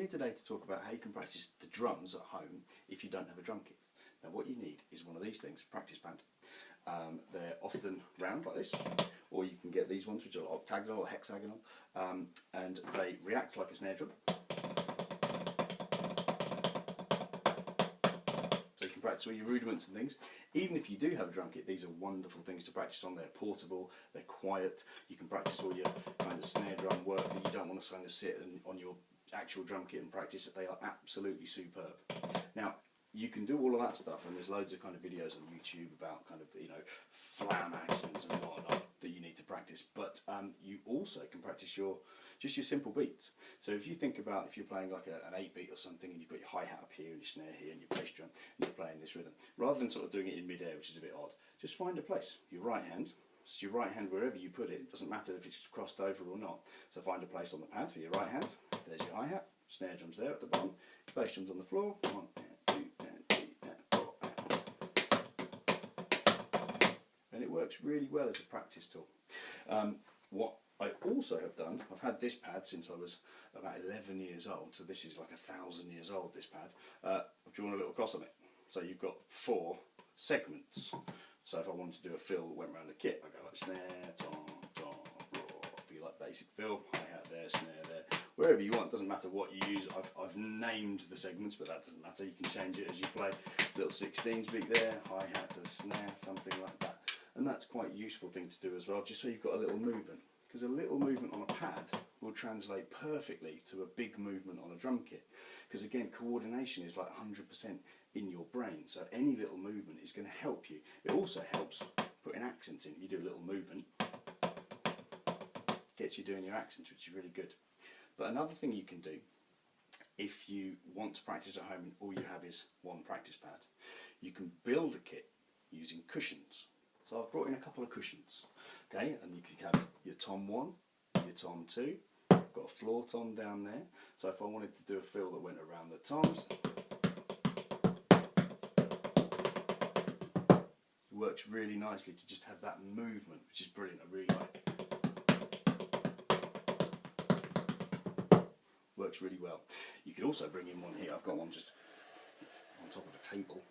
here today to talk about how you can practice the drums at home if you don't have a drum kit. Now what you need is one of these things, a practice pad. They're often round like this, or you can get these ones which are octagonal or hexagonal, and they react like a snare drum. So you can practice all your rudiments and things. Even if you do have a drum kit, these are wonderful things to practice on. They're portable, they're quiet, you can practice all your kind of snare drum work that you don't want to kind of sit on your actual drum kit and practice it. They are absolutely superb. Now you can do all of that stuff, and there's loads of kind of videos on YouTube about kind of, you know, flam accents and whatnot that you need to practice, but you also can practice just your simple beats. So if you think about, if you're playing like an 8-beat or something, and you've got your hi-hat up here and your snare here and your bass drum, and you're playing this rhythm, rather than sort of doing it in mid-air, which is a bit odd, just find a place. Your right hand, so your right hand wherever you put it, doesn't matter if it's crossed over or not, so find a place on the pad for your right hand. There's your hi-hat, snare drum's there at the bottom, bass drum's on the floor, 1, 2, 3, 4, and it works really well as a practice tool. What I also have done, I've had this pad since I was about 11 years old, so this is like 1,000 years old, this pad. I've drawn a little cross on it, so you've got 4 segments. So if I wanted to do a fill that went around the kit, I go like snare, tom, tom, raw. If you like basic fill, hi-hat there, snare there, wherever you want, doesn't matter what you use. I've named the segments, but that doesn't matter, you can change it as you play. Little 16s beat there, hi-hat to the snare, something like that. And that's quite a useful thing to do as well, just so you've got a little movement. Because a little movement on a pad will translate perfectly to a big movement on a drum kit. Because again, coordination is like 100% in your brain, so any little movement is going to help you. It also helps putting accents in. You do a little movement, gets you doing your accents, which is really good. But another thing you can do, if you want to practice at home and all you have is one practice pad, you can build a kit using cushions. So I've brought in a couple of cushions, okay, and you can have your tom 1, your tom 2, I've got a floor tom down there, so if I wanted to do a fill that went around the toms, it works really nicely to just have that movement, which is brilliant. I really like it. Works really well. You could also bring in one here. I've got one just on top of a table,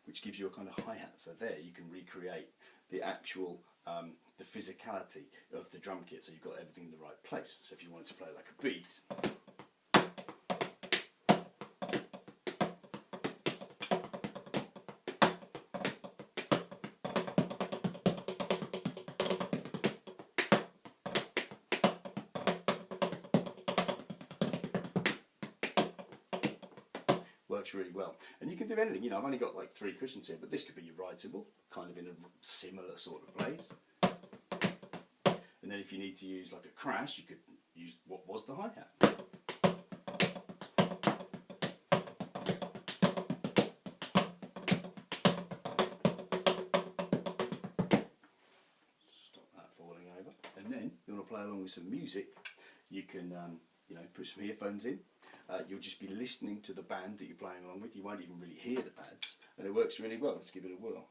which gives you a kind of hi-hat. So there you can recreate the actual, the physicality of the drum kit, so you've got everything in the right place. So if you wanted to play like a beat, works really well. And you can do anything, you know, I've only got like 3 cushions here, but this could be your rideable, kind of in a similar sort of place. And then if you need to use like a crash, you could use what was the hi-hat. Stop that falling over. And then you want to play along with some music, you can you know, put some earphones in. You'll just be listening to the band that you're playing along with. You won't even really hear the pads, and it works really well. Let's give it a whirl.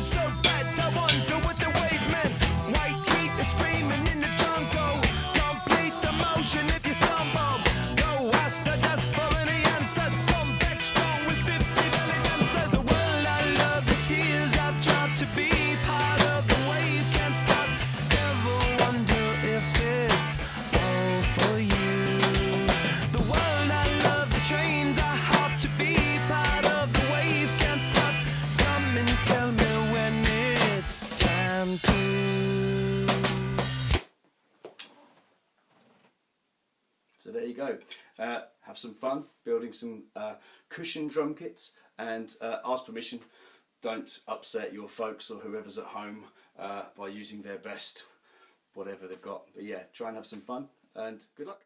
So bad, I wonder what the wave meant. White heat is screaming in the jungle. Complete the motion if you stumble. Go ask the dust for any answers. Come back strong with 50 belly dancers. The world I love, the tears I've dropped to be part of the wave can't stop. Ever wonder if it's all for you? The world I love, the trains I hop to be part of the wave can't stop. Come and tell me when it's time to. So there you go. Have some fun building some cushion drum kits, and ask permission. Don't upset your folks or whoever's at home by using their best whatever they've got. But yeah, try and have some fun, and good luck.